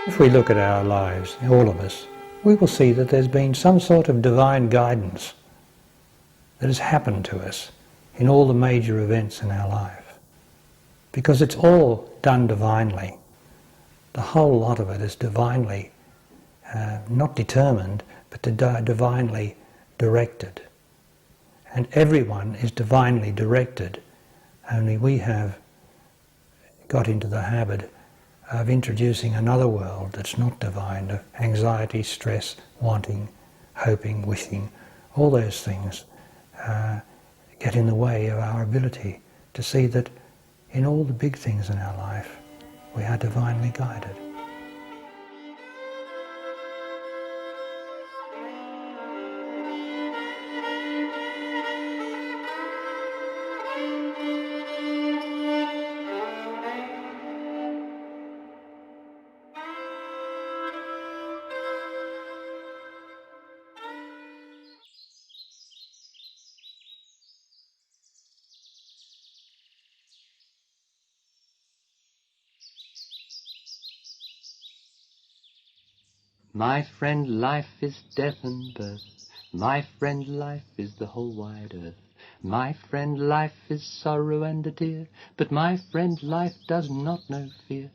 If we look at our lives, all of us, we will see that there's been some sort of divine guidance that has happened to us in all the major events in our life. Because it's all done divinely. The whole lot of it is divinely, not determined, but divinely directed. And everyone is divinely directed, only we have got into the habit of introducing another world that's not divine, of anxiety, stress, wanting, hoping, wishing. All those things get in the way of our ability to see that in all the big things in our life, we are divinely guided. My friend, life is death and birth. My friend, life is the whole wide earth. My friend, life is sorrow and a tear. But my friend, life does not know fear.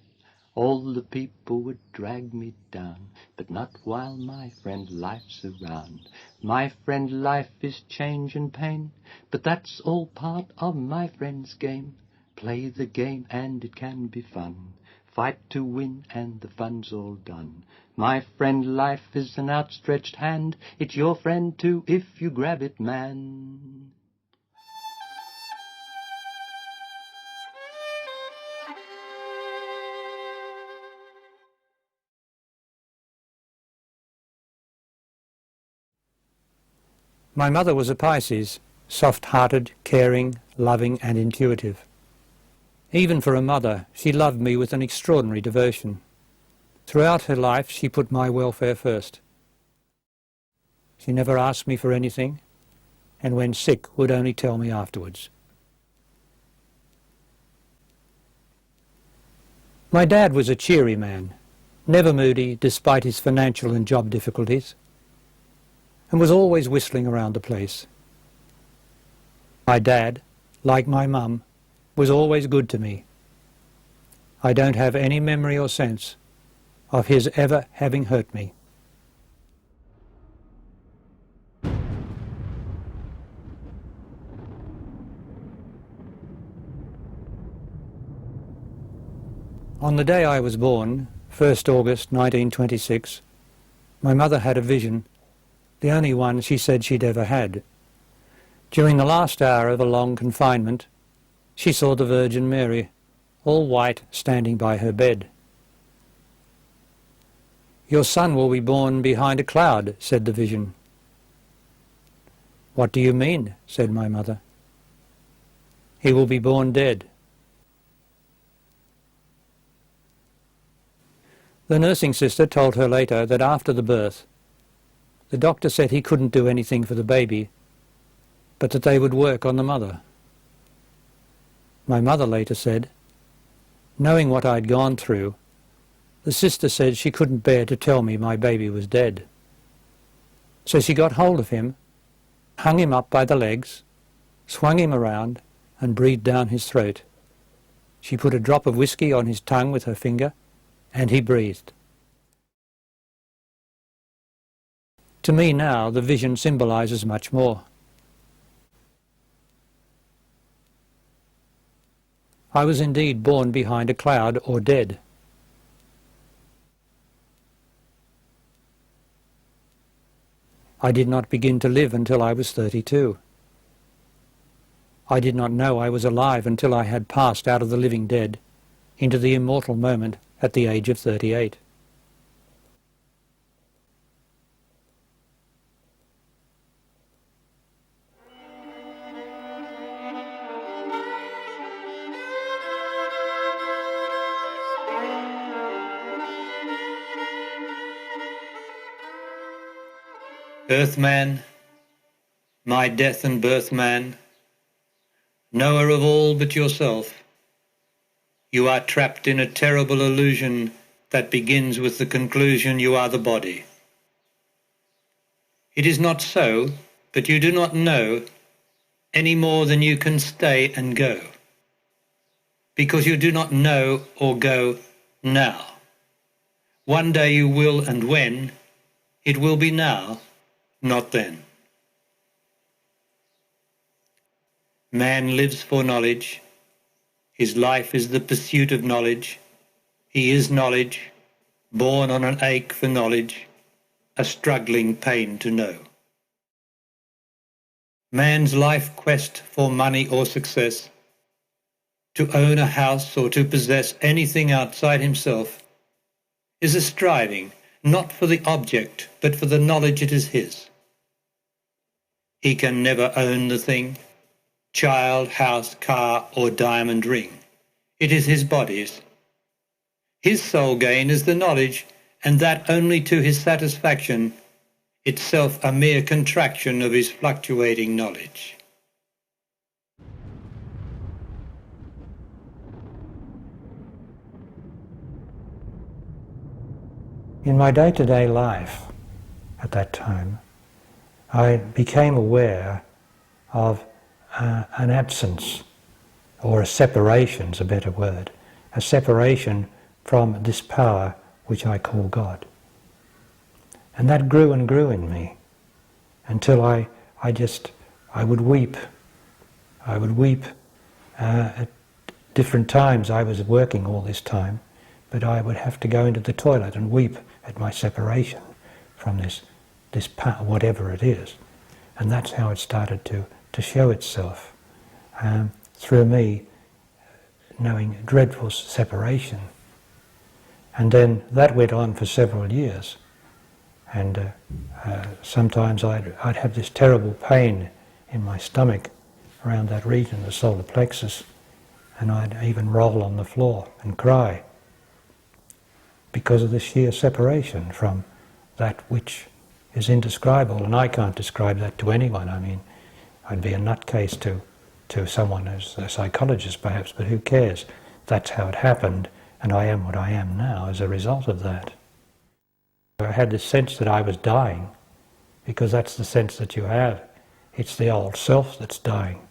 All the people would drag me down, but not while my friend life's around. My friend, life is change and pain, but that's all part of my friend's game. Play the game and it can be fun. Fight to win and the fun's all done. My friend, life is an outstretched hand. It's your friend too if you grab it, man. My mother was a Pisces, soft-hearted, caring, loving and intuitive. Even for a mother, she loved me with an extraordinary devotion. Throughout her life, she put my welfare first. She never asked me for anything, and when sick would only tell me afterwards. My dad was a cheery man, never moody despite his financial and job difficulties, and was always whistling around the place. My dad, like my mum, was always good to me. I don't have any memory or sense of his ever having hurt me. On the day I was born, 1st August 1926, my mother had a vision, the only one she said she'd ever had. During the last hour of a long confinement, she saw the Virgin Mary, all white, standing by her bed. "Your son will be born behind a cloud," said the vision. "What do you mean?" said my mother. "He will be born dead." The nursing sister told her later that after the birth, the doctor said he couldn't do anything for the baby, but that they would work on the mother. My mother later said, knowing what I'd gone through, the sister said she couldn't bear to tell me my baby was dead. So she got hold of him, hung him up by the legs, swung him around and breathed down his throat. She put a drop of whiskey on his tongue with her finger, and he breathed. To me now, the vision symbolizes much more. I was indeed born behind a cloud or dead. I did not begin to live until I was 32. I did not know I was alive until I had passed out of the living dead into the immortal moment at the age of 38. Earthman, my death and birth man, knower of all but yourself, you are trapped in a terrible illusion that begins with the conclusion you are the body. It is not so, but you do not know any more than you can stay and go, because you do not know or go now. One day you will, and when, it will be now, not then. Man lives for knowledge. His life is the pursuit of knowledge. He is knowledge, born on an ache for knowledge, a struggling pain to know. Man's life quest for money or success, to own a house or to possess anything outside himself, is a striving not for the object but for the knowledge it is his. He can never own the thing, child, house, car or diamond ring. It is his body's. His sole gain is the knowledge, and that only to his satisfaction, itself a mere contraction of his fluctuating knowledge. In my day-to-day life at that time, I became aware of an absence, or a separation is a better word, a separation from this power which I call God. And that grew and grew in me until I would weep. I would weep at different times. I was working all this time, but I would have to go into the toilet and weep at my separation from this power, whatever it is. And that's how it started to show itself, through me knowing dreadful separation. And then that went on for several years. And sometimes I'd have this terrible pain in my stomach around that region, the solar plexus, and I'd even roll on the floor and cry because of the sheer separation from that which is indescribable. And I can't describe that to anyone. I mean, I'd be a nutcase to someone who's a psychologist perhaps, but who cares? That's how it happened, and I am what I am now as a result of that. I had this sense that I was dying, because that's the sense that you have. It's the old self that's dying,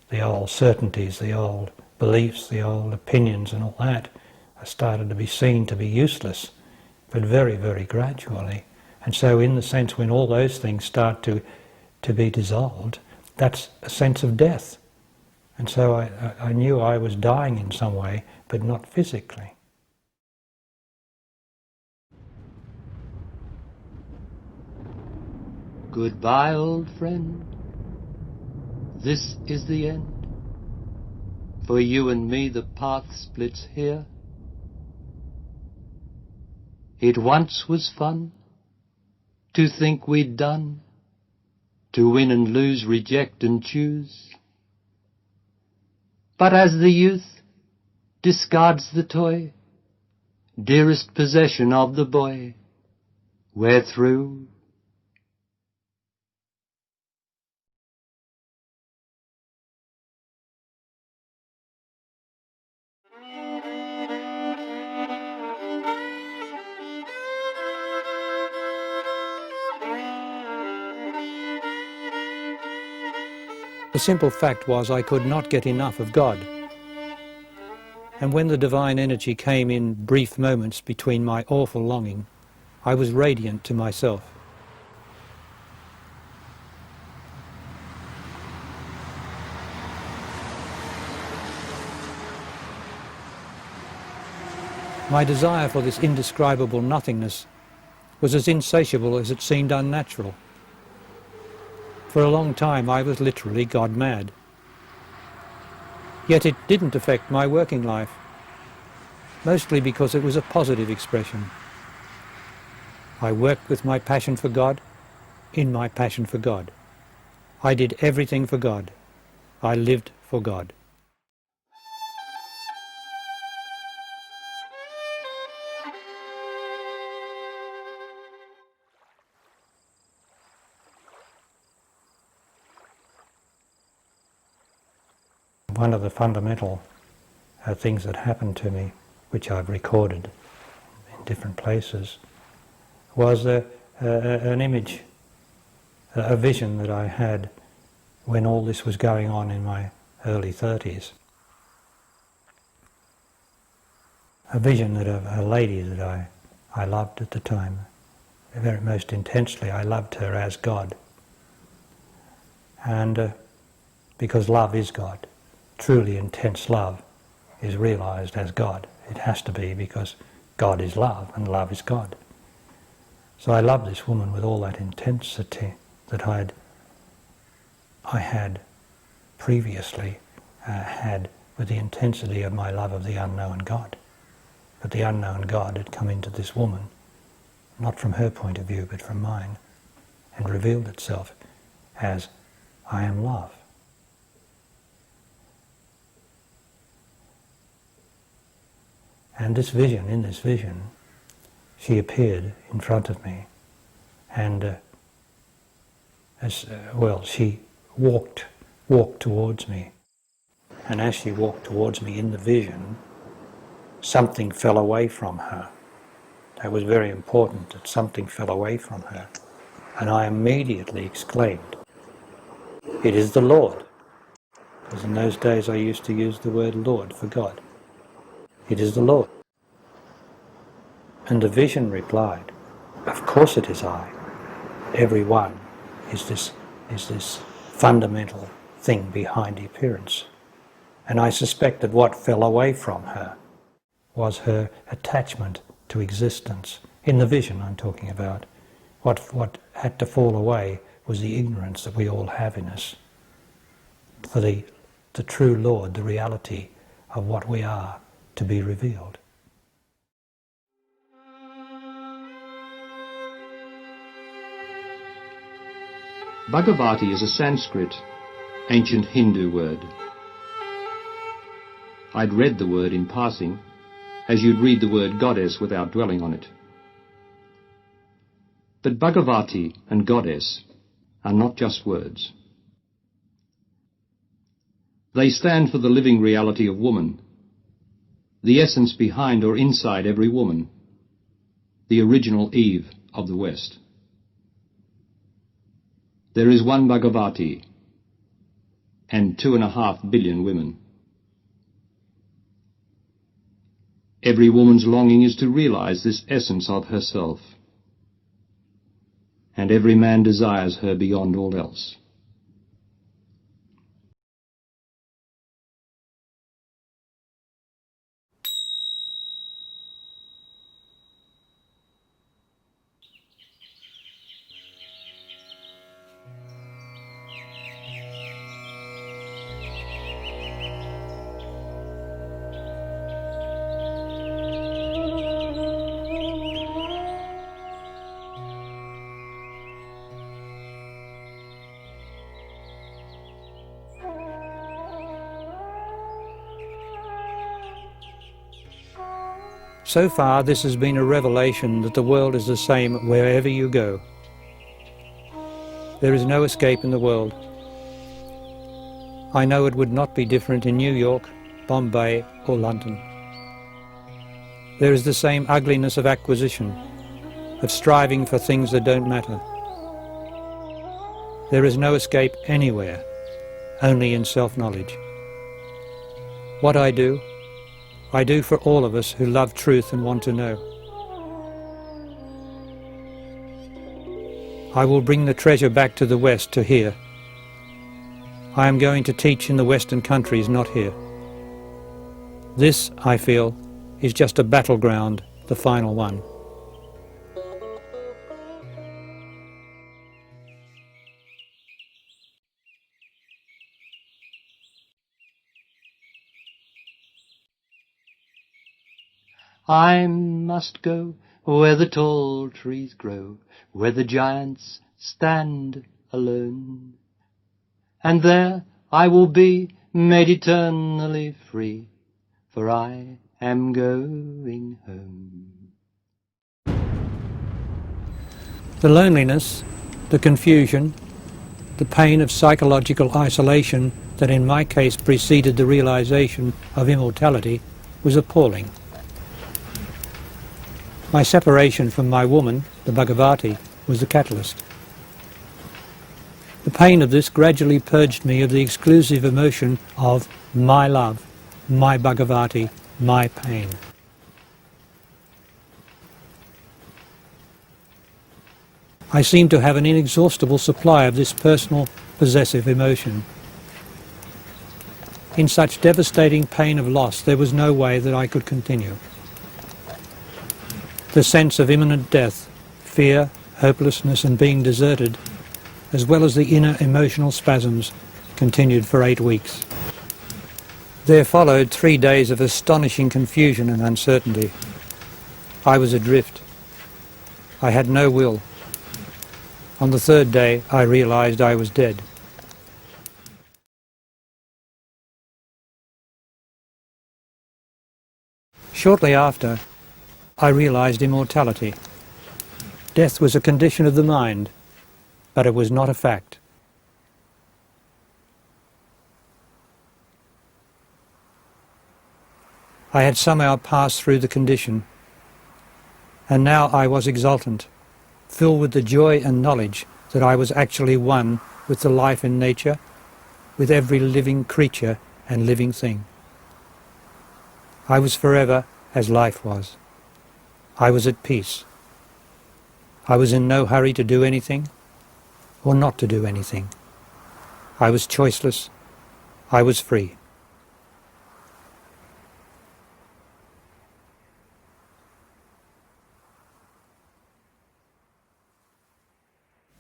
the old certainties, the old beliefs, the old opinions and all that are started to be seen to be useless, but very, very gradually. And so in the sense when all those things start to be dissolved, that's a sense of death. And so I knew I was dying in some way, but not physically. Goodbye, old friend. This is the end. For you and me the path splits here. It once was fun to think we'd done, to win and lose, reject and choose. But as the youth discards the toy, dearest possession of the boy, we're through. The simple fact was I could not get enough of God. And when the divine energy came in brief moments between my awful longing, I was radiant to myself. My desire for this indescribable nothingness was as insatiable as it seemed unnatural. For a long time I was literally God-mad. Yet it didn't affect my working life, mostly because it was a positive expression. I worked with my passion for God, in my passion for God. I did everything for God. I lived for God. One of the fundamental things that happened to me, which I've recorded in different places, was an image, a vision that I had when all this was going on in my early 30s. A vision that of a lady that I loved at the time, very most intensely. I loved her as God. And because love is God, truly intense love is realized as God. It has to be, because God is love and love is God. So I loved this woman with all that intensity that I had previously had with the intensity of my love of the unknown God. But the unknown God had come into this woman, not from her point of view, but from mine, and revealed itself as, I am love. And this vision, in this vision, she appeared in front of me, and she walked towards me. And as she walked towards me in the vision, something fell away from her. That was very important, that something fell away from her. And I immediately exclaimed, "It is the Lord." Because in those days I used to use the word Lord for God. "It is the Lord." And the vision replied, "Of course it is I. Every one is this fundamental thing behind the appearance." And I suspect that what fell away from her was her attachment to existence. In the vision I'm talking about, what had to fall away was the ignorance that we all have in us for the true Lord, the reality of what we are, to be revealed. Bhagavati is a Sanskrit, ancient Hindu word. I'd read the word in passing, as you'd read the word goddess without dwelling on it. But Bhagavati and goddess are not just words. They stand for the living reality of woman, the essence behind or inside every woman, the original Eve of the West. There is one Bhagavati and 2.5 billion women. Every woman's longing is to realize this essence of herself, and every man desires her beyond all else. So far this has been a revelation that the world is the same wherever you go. There is no escape in the world. I know it would not be different in New York, Bombay or London. There is the same ugliness of acquisition, of striving for things that don't matter. There is no escape anywhere, only in self-knowledge. What I do for all of us who love truth and want to know. I will bring the treasure back to the West, to here. I am going to teach in the Western countries, not here. This, I feel, is just a battleground, the final one. I must go where the tall trees grow, where the giants stand alone. And there I will be made eternally free, for I am going home. The loneliness, the confusion, the pain of psychological isolation that in my case preceded the realization of immortality was appalling. My separation from my woman, the Bhagavati, was the catalyst. The pain of this gradually purged me of the exclusive emotion of my love, my Bhagavati, my pain. I seemed to have an inexhaustible supply of this personal, possessive emotion. In such devastating pain of loss, there was no way that I could continue. The sense of imminent death, fear, hopelessness and being deserted, as well as the inner emotional spasms, continued for 8 weeks. There followed 3 days of astonishing confusion and uncertainty. I was adrift. I had no will. On the 3rd day, I realized I was dead. Shortly after, I realized immortality. Death was a condition of the mind, but it was not a fact. I had somehow passed through the condition, and now I was exultant, filled with the joy and knowledge that I was actually one with the life in nature, with every living creature and living thing. I was forever as life was. I was at peace. I was in no hurry to do anything or not to do anything. I was choiceless. I was free.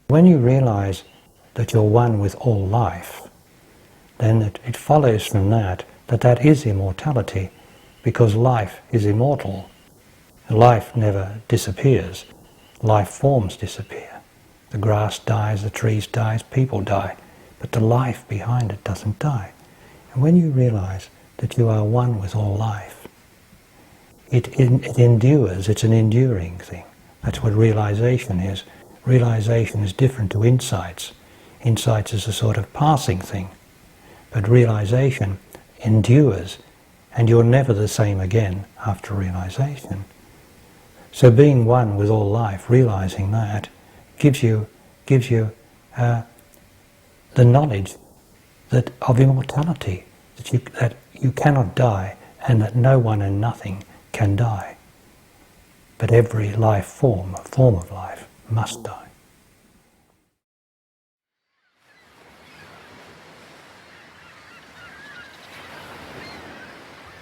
When you realize that you're one with all life, then it follows from that that is immortality, because life is immortal. Life never disappears. Life forms disappear. The grass dies, the trees die, people die, but the life behind it doesn't die. And when you realize that you are one with all life, it endures, it's an enduring thing. That's what realization is. Realization is different to insights. Insights is a sort of passing thing, but realization endures, and you're never the same again after realization. So being one with all life, realizing that, gives you the knowledge that of immortality, that you cannot die, and that no one and nothing can die. But every life form, a form of life, must die.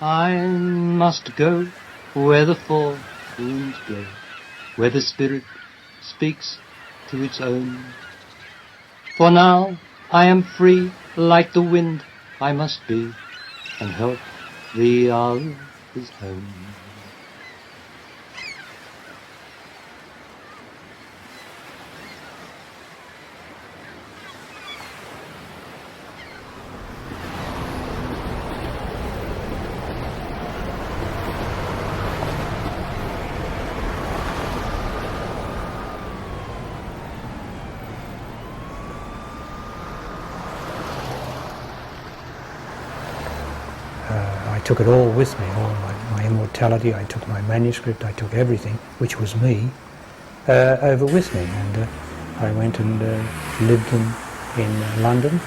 I must go where the four winds blow, where the spirit speaks to its own. For now I am free like the wind I must be, and help the others home. I took it all with me, all my immortality. I took my manuscript, I took everything, which was me, over with me. And I went and lived in London,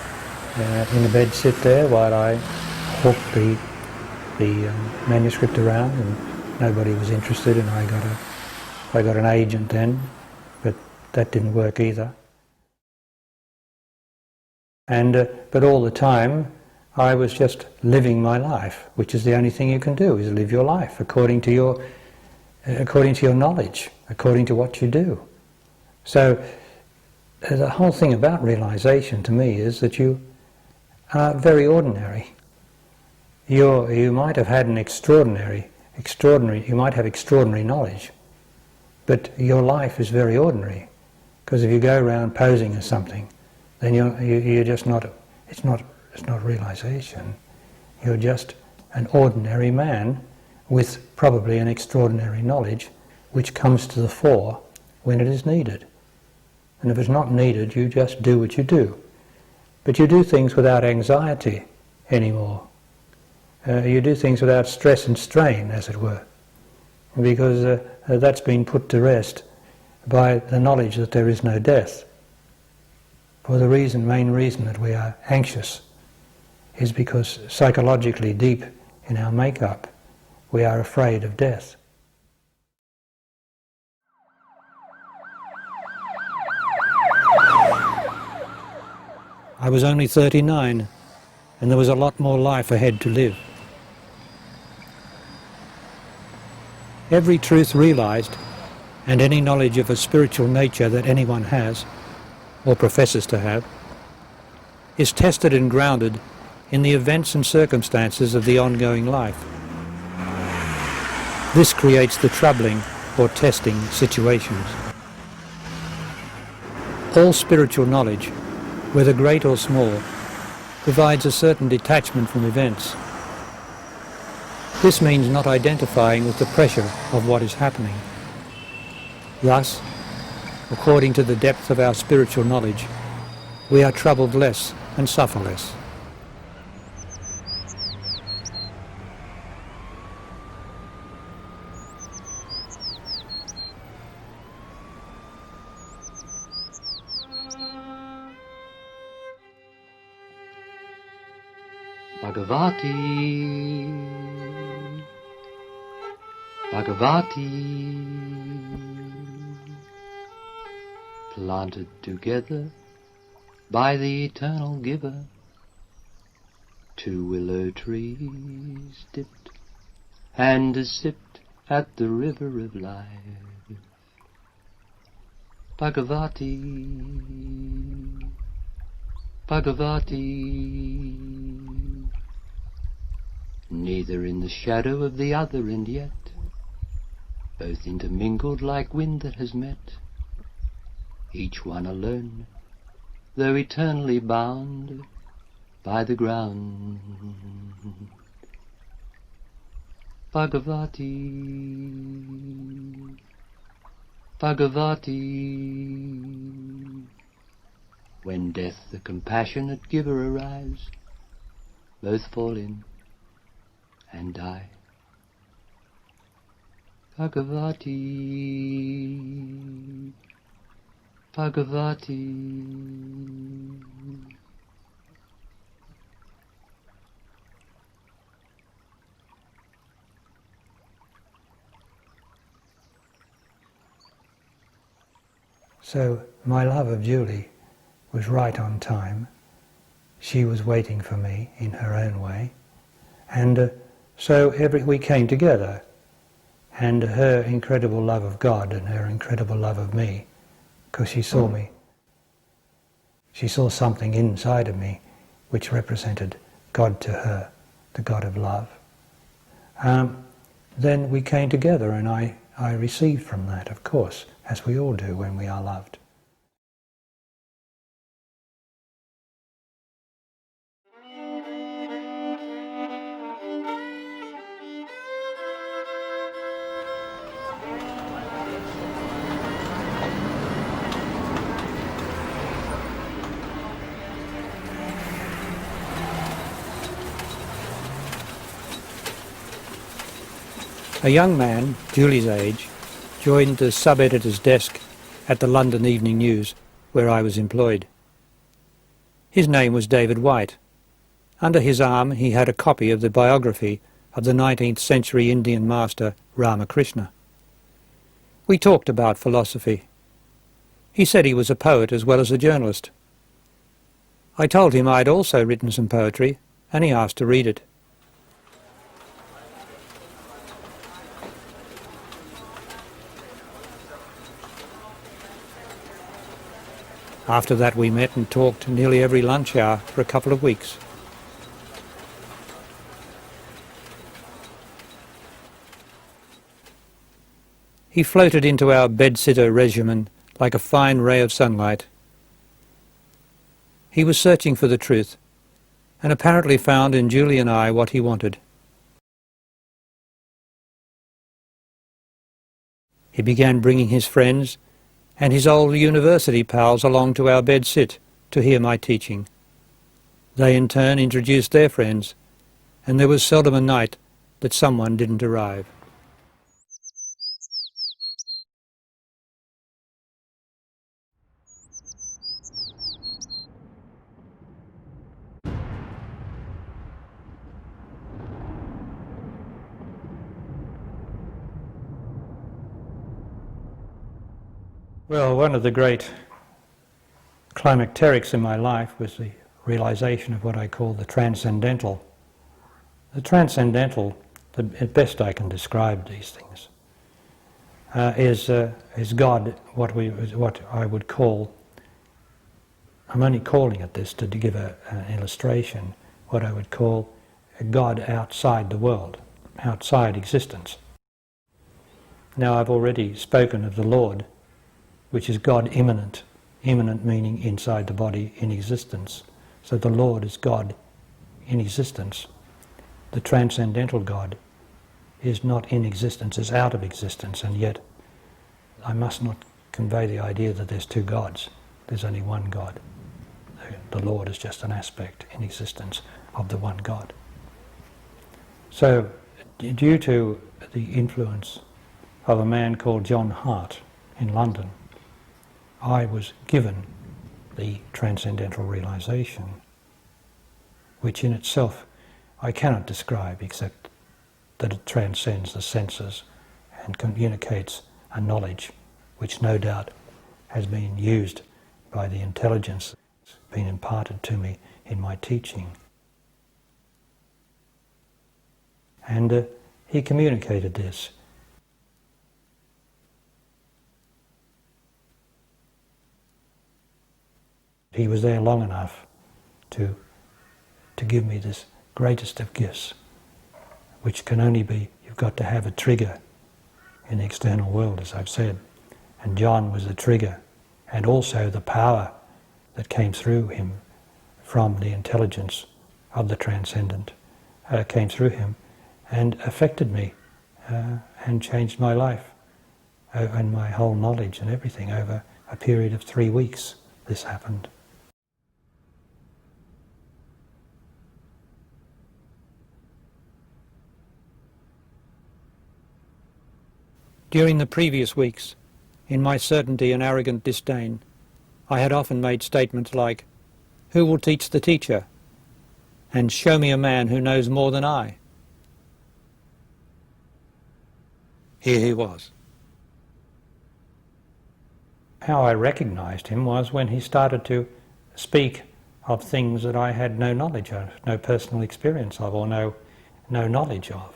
in a bed sit there while I hawked the manuscript around, and nobody was interested, and I got an agent then, but that didn't work either. And but all the time I was just living my life, which is the only thing you can do, is live your life according to your knowledge, according to what you do. So the whole thing about realization to me is that you are very ordinary. You might have had an extraordinary, you might have extraordinary knowledge, but your life is very ordinary, because if you go around posing as something, then you're just not, it's not realization. You're just an ordinary man with probably an extraordinary knowledge which comes to the fore when it is needed. And if it's not needed, you just do what you do. But you do things without anxiety anymore. You do things without stress and strain, as it were. because that's been put to rest by the knowledge that there is no death. For the main reason that we are anxious is because psychologically deep in our makeup we are afraid of death. I was only 39 and there was a lot more life ahead to live. Every truth realized, and any knowledge of a spiritual nature that anyone has, or professes to have, is tested and grounded in the events and circumstances of the ongoing life. This creates the troubling or testing situations. All spiritual knowledge, whether great or small, provides a certain detachment from events. This means not identifying with the pressure of what is happening. Thus, according to the depth of our spiritual knowledge, we are troubled less and suffer less. Bhagavati, planted together by the eternal giver, two willow trees dipped and sipped at the river of life. Bhagavati, Bhagavati, neither in the shadow of the other, and yet both intermingled like wind that has met, each one alone, though eternally bound by the ground. Bhagavati, Bhagavati, when death the compassionate giver arrives, both fall in and die. Bhagavati, Bhagavati. So my love of Julie was right on time. She was waiting for me in her own way. And so we came together. And her incredible love of God and her incredible love of me, because she saw me. She saw something inside of me which represented God to her, the God of love. Then we came together, and I received from that, of course, as we all do when we are loved. A young man, Julie's age, joined the sub-editor's desk at the London Evening News, where I was employed. His name was David White. Under his arm he had a copy of the biography of the 19th century Indian master Ramakrishna. We talked about philosophy. He said he was a poet as well as a journalist. I told him I had also written some poetry, and he asked to read it. After that we met and talked nearly every lunch hour for a couple of weeks. He floated into our bed-sitter regimen like a fine ray of sunlight. He was searching for the truth, and apparently found in Julie and I what he wanted. He began bringing his friends and his old university pals along to our bed-sit to hear my teaching. They in turn introduced their friends, and there was seldom a night that someone didn't arrive. Well, one of the great climacterics in my life was the realization of what I call the transcendental. The transcendental, the best I can describe these things, is God, what I would call, I'm only calling it this to give an illustration, what I would call a God outside the world, outside existence. Now I've already spoken of the Lord, which is God immanent, immanent meaning inside the body, in existence. So the Lord is God in existence. The transcendental God is not in existence, is out of existence, and yet I must not convey the idea that there's two gods. There's only one God. The Lord is just an aspect in existence of the one God. So, due to the influence of a man called John Hart in London, I was given the transcendental realization, which in itself I cannot describe except that it transcends the senses and communicates a knowledge which no doubt has been used by the intelligence that's been imparted to me in my teaching. And he communicated this. He was there long enough to give me this greatest of gifts, which can only be, you've got to have a trigger in the external world, as I've said. And John was the trigger, and also the power that came through him from the intelligence of the transcendent came through him and affected me and changed my life and my whole knowledge and everything over a period of 3 weeks. This happened. During the previous weeks, in my certainty and arrogant disdain, I had often made statements like, "Who will teach the teacher?" and "Show me a man who knows more than I." Here he was. How I recognized him was when he started to speak of things that I had no knowledge of, no personal experience of, or no knowledge of.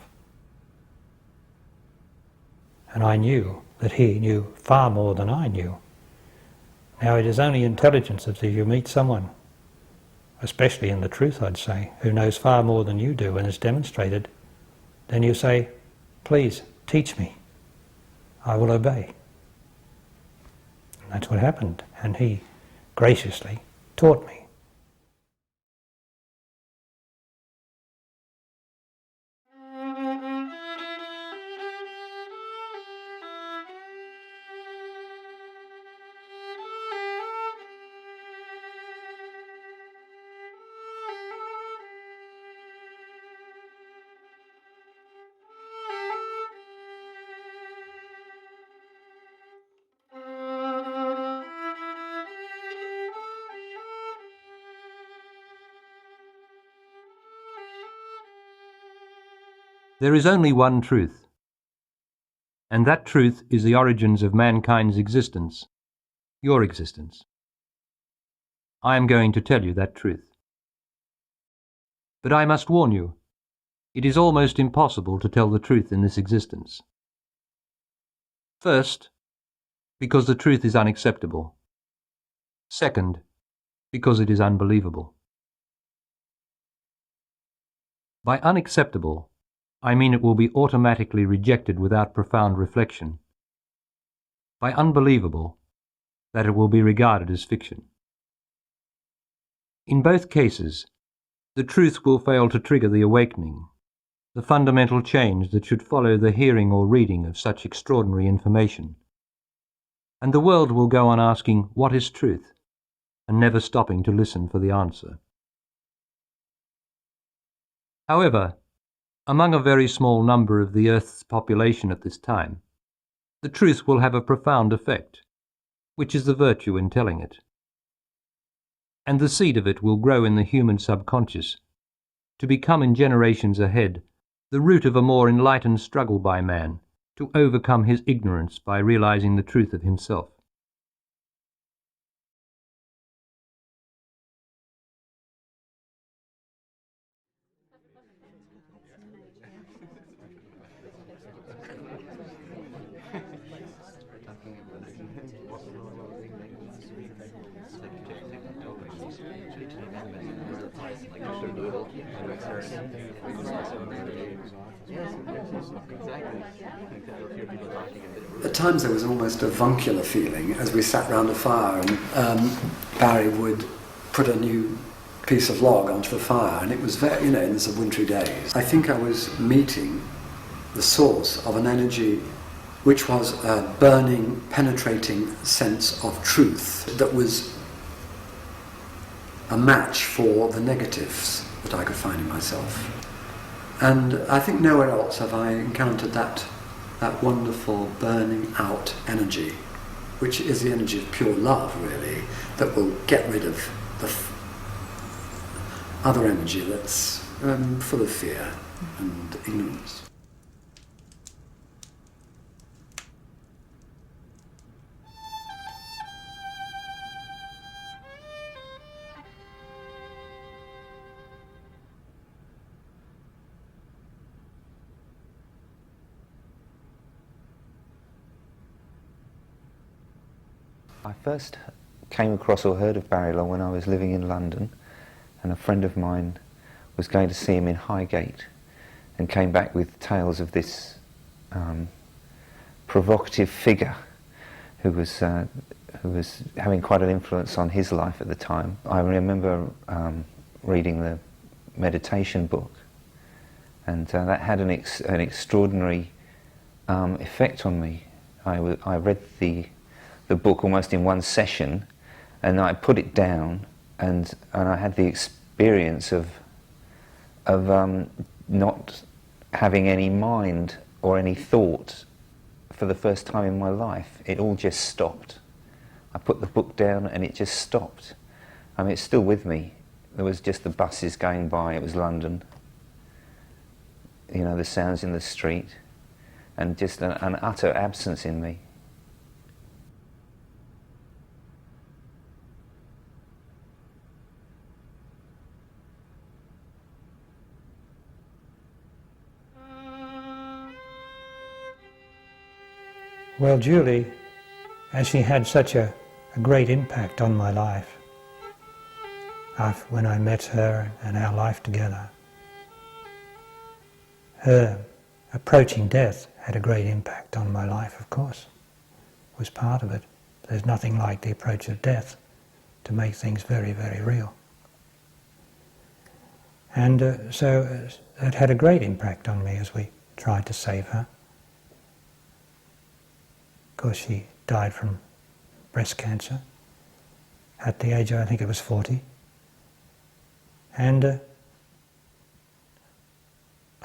And I knew that he knew far more than I knew. Now it is only intelligence that if you meet someone, especially in the truth I'd say, who knows far more than you do and is demonstrated, then you say, "Please, teach me. I will obey." And that's what happened, and he graciously taught me. There is only one truth, and that truth is the origins of mankind's existence, your existence. I am going to tell you that truth. But I must warn you, it is almost impossible to tell the truth in this existence. First, because the truth is unacceptable. Second, because it is unbelievable. By unacceptable, I mean it will be automatically rejected without profound reflection. By unbelievable, that it will be regarded as fiction. In both cases, the truth will fail to trigger the awakening, the fundamental change that should follow the hearing or reading of such extraordinary information. And the world will go on asking, "What is truth?" and never stopping to listen for the answer. However, among a very small number of the Earth's population at this time, the truth will have a profound effect, which is the virtue in telling it. And the seed of it will grow in the human subconscious, to become in generations ahead the root of a more enlightened struggle by man to overcome his ignorance by realizing the truth of himself. At times there was almost a avuncular feeling as we sat round a fire, and Barry would put a new piece of log onto the fire, and it was very, in the wintry days. I think I was meeting the source of an energy which was a burning, penetrating sense of truth that was a match for the negatives that I could find in myself. And I think nowhere else have I encountered that wonderful burning out energy, which is the energy of pure love, really, that will get rid of the other energy that's full of fear and ignorance. I first came across or heard of Barry Long when I was living in London, and a friend of mine was going to see him in Highgate and came back with tales of this provocative figure who was having quite an influence on his life at the time. I remember reading the meditation book, and that had an extraordinary effect on me. I read the book almost in one session, and I put it down, and I had the experience of not having any mind or any thought for the first time in my life. It all just stopped. I put the book down and it just stopped. I mean, it's still with me. There was just the buses going by, it was London, the sounds in the street, and just an utter absence in me. Well, Julie, as she had such a great impact on my life, when I met her and our life together, her approaching death had a great impact on my life, of course. It was part of it. There's nothing like the approach of death to make things very, very real. And so it had a great impact on me as we tried to save her. Of course, she died from breast cancer at the age of, I think it was 40. And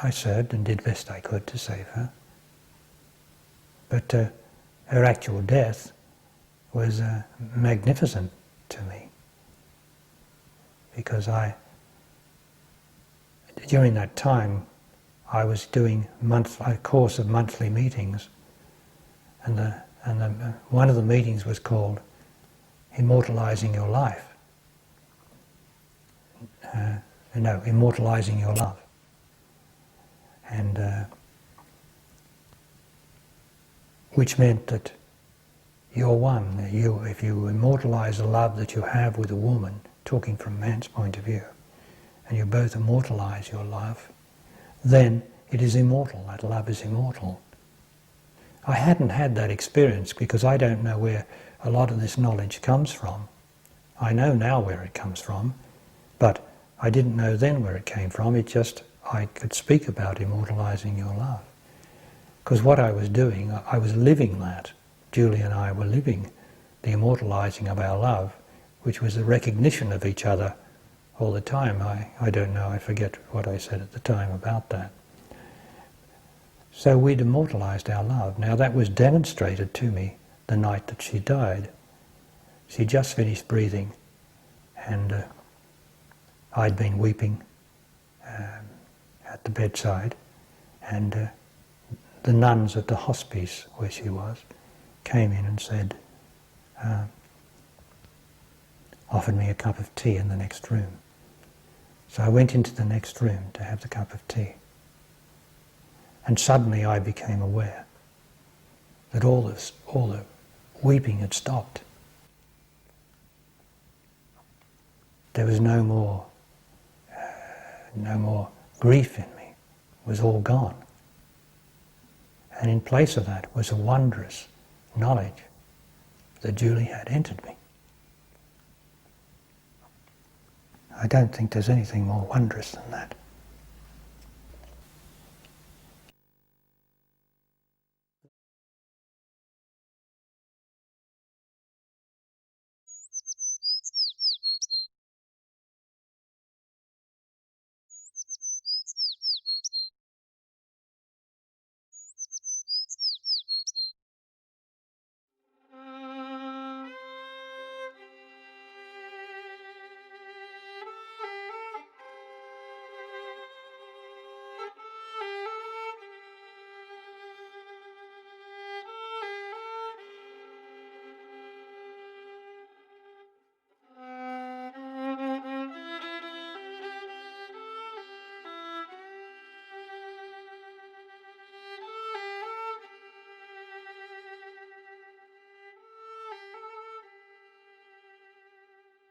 I served and did best I could to save her. But her actual death was magnificent to me, because during that time I was doing a course of monthly meetings, and one of the meetings was called Immortalizing Your Life. Immortalizing Your Love. And which meant that you're one. If you immortalize the love that you have with a woman, talking from man's point of view, and you both immortalize your love, then it is immortal. That love is immortal. I hadn't had that experience because I don't know where a lot of this knowledge comes from. I know now where it comes from, but I didn't know then where it came from. I could speak about immortalizing your love. Because what I was doing, I was living that. Julie and I were living the immortalizing of our love, which was the recognition of each other all the time. I don't know, I forget what I said at the time about that. So we'd immortalized our love. Now that was demonstrated to me the night that she died. She just finished breathing, and I'd been weeping at the bedside, and the nuns at the hospice where she was came in and said, offered me a cup of tea in the next room. So I went into the next room to have the cup of tea. And suddenly I became aware that all the weeping had stopped. there was no more grief in me. It was all gone. And in place of that was a wondrous knowledge that Julie had entered me. I don't think there's anything more wondrous than that.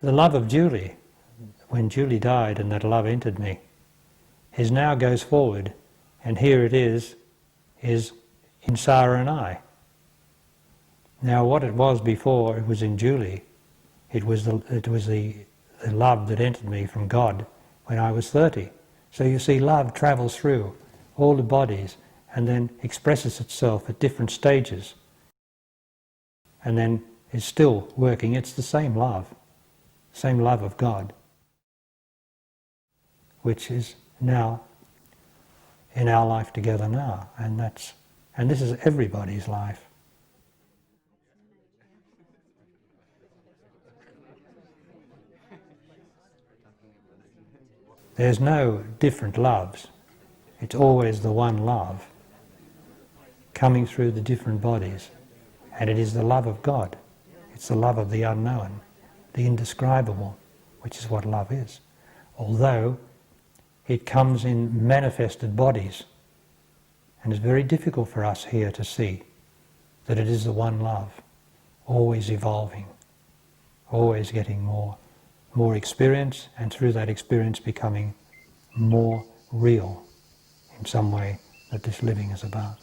The love of Julie, when Julie died and that love entered me, is now goes forward, and here it is in Sarah and I. Now what it was before, it was in Julie. It was the love that entered me from God when I was 30. So you see, love travels through all the bodies and then expresses itself at different stages, and then is still working. It's the same love of God, which is now in our life together now, and this is everybody's life. There's no different loves. It's always the one love coming through the different bodies, and it is the love of God. It's the love of the unknown, the indescribable, which is what love is. Although it comes in manifested bodies, and it's very difficult for us here to see that it is the one love, always evolving, always getting more experience, and through that experience becoming more real in some way that this living is about.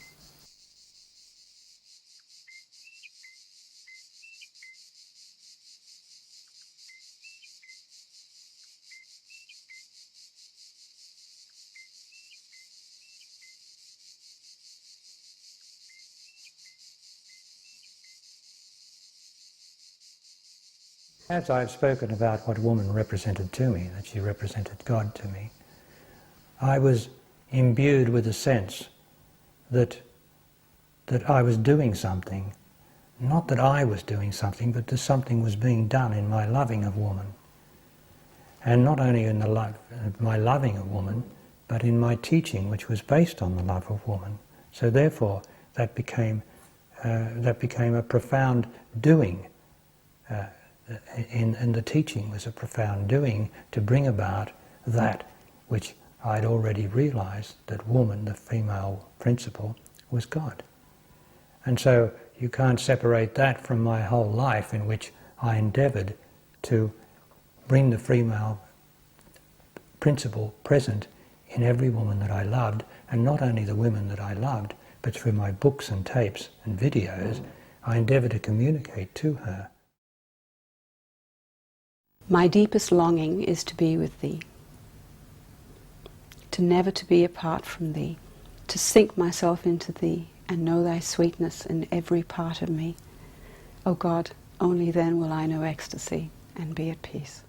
As I've spoken about what woman represented to me, that she represented God to me, I was imbued with a sense that I was doing something. Not that I was doing something, but that something was being done in my loving of woman. And not only in my loving of woman, but in my teaching, which was based on the love of woman. So therefore, that became a profound doing. And the teaching was a profound doing to bring about that which I'd already realized, that woman, the female principle, was God. And so you can't separate that from my whole life, in which I endeavored to bring the female principle present in every woman that I loved, and not only the women that I loved, but through my books and tapes and videos, I endeavored to communicate to her. My deepest longing is to be with thee, to never to be apart from thee, to sink myself into thee and know thy sweetness in every part of me. O God, only then will I know ecstasy and be at peace.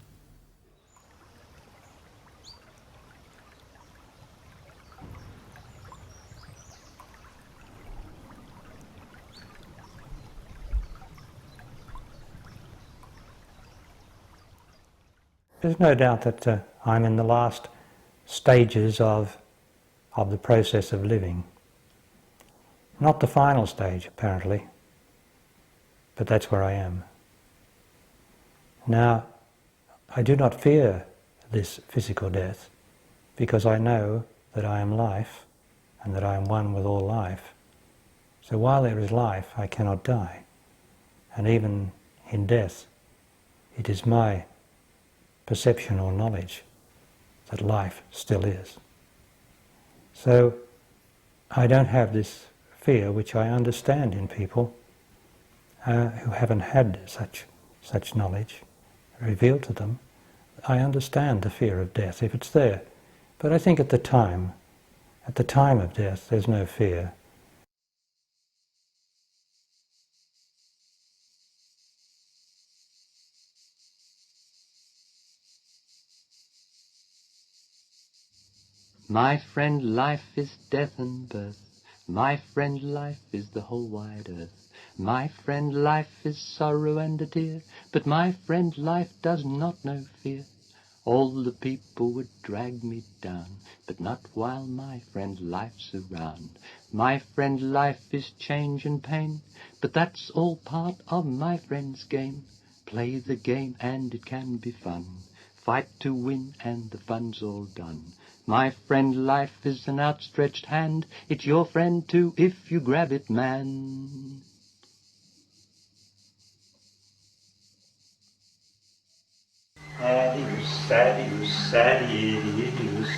There's no doubt that I'm in the last stages of the process of living. Not the final stage, apparently, but that's where I am. Now, I do not fear this physical death, because I know that I am life and that I am one with all life. So while there is life, I cannot die. And even in death, it is my perception or knowledge that life still is. So I don't have this fear, which I understand in people who haven't had such knowledge revealed to them. I understand the fear of death if it's there. But I think at the time of death, there's no fear. My friend, life is death and birth. My friend, life is the whole wide earth. My friend, life is sorrow and a tear. But my friend, life does not know fear. All the people would drag me down, but not while my friend life's around. My friend, life is change and pain, but that's all part of my friend's game. Play the game and it can be fun. Fight to win and the fun's all done. My friend, life is an outstretched hand. It's your friend too if you grab it, man. Adios, adios, adios.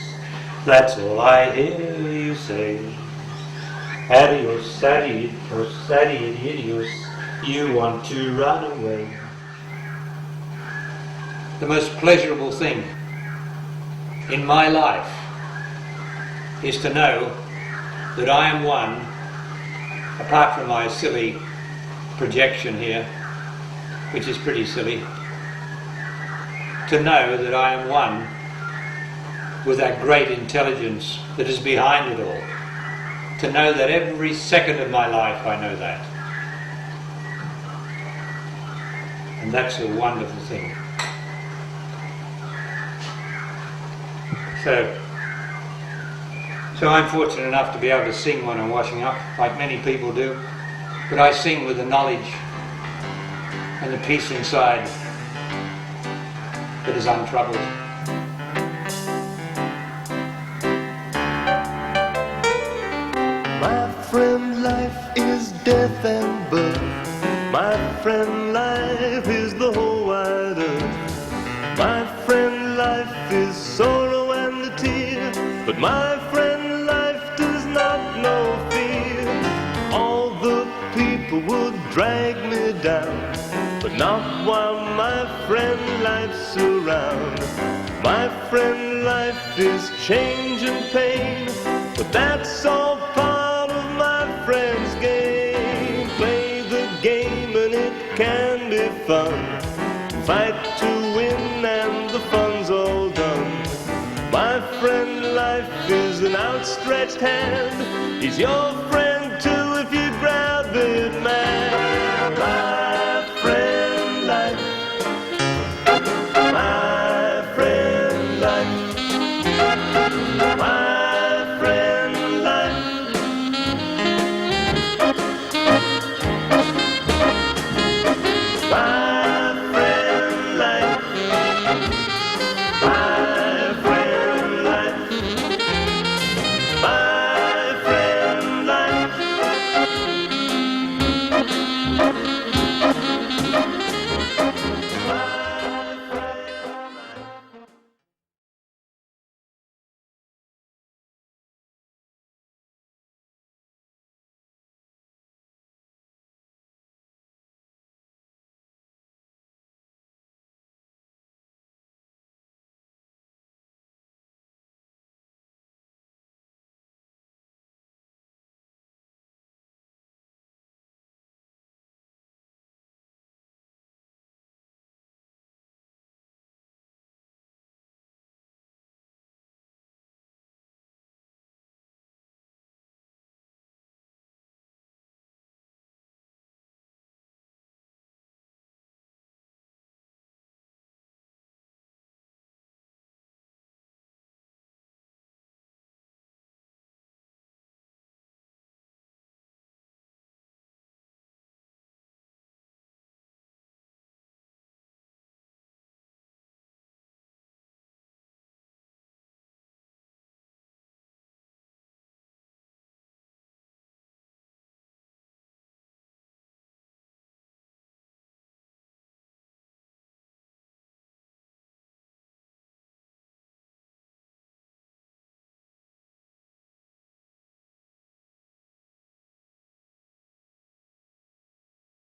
That's all I hear you say. Adios, adios, adios. You want to run away. The most pleasurable thing in my life is to know that I am one, apart from my silly projection here, which is pretty silly, to know that I am one with that great intelligence that is behind it all. To know that every second of my life I know that. And that's a wonderful thing. So I'm fortunate enough to be able to sing when I'm washing up, like many people do. But I sing with the knowledge and the peace inside that is untroubled. My friend, life is death and birth. My friend, life is the whole wide earth. My friend, life is sorrow and a tear. But my friend, life does not know fear. All the people would drag me down, but not while my friend life's around. My friend, life is change and pain, but that's all part of my friend's game. Play the game and it can be fun. Fight to win and the fun's all done. My friend, life is an outstretched hand. He's your